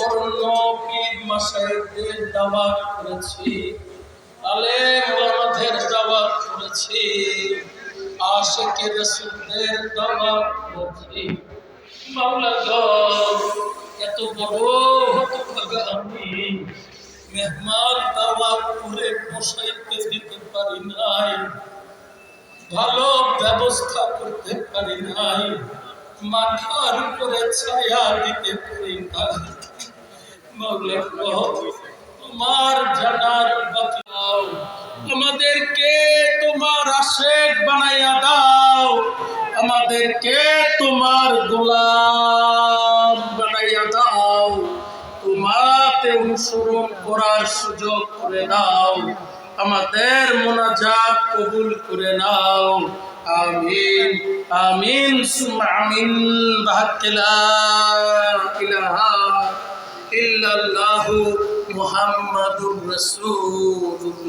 বর্ণ পীর মাশায়েখদের দাওয়াত করেছি, আলেম ওলামাদের দাওয়াত করেছি, আশিকে রাসূলদের দাওয়াত করেছি। মাওলা গো, এত বড় হতভাগা আমি, মেহমান দাওয়াত করে বসাইতে দিতে পারি নাই, ভালো ব্যবস্থা করতে পারি নাই, মাথার উপরে ছায়া দিতে পারি নাই। মাওলা গো, তোমার জানার বাকি দাও, আমাদেরকে তোমার আশিক বানাইয়া দাও, আমাদেরকে তোমার গোলাম বানাইয়া দাও, তোমাকে অনুসরণ করার সুযোগ করে দাও, আমাদের মুনাজাত কবুল করে নাও। আমিন আমিন সুম্মা আমিন। বিহাক্কি লা ইলাহা ইল্লাল্লাহু মুহাম্মাদুর রাসূলুল্লাহ।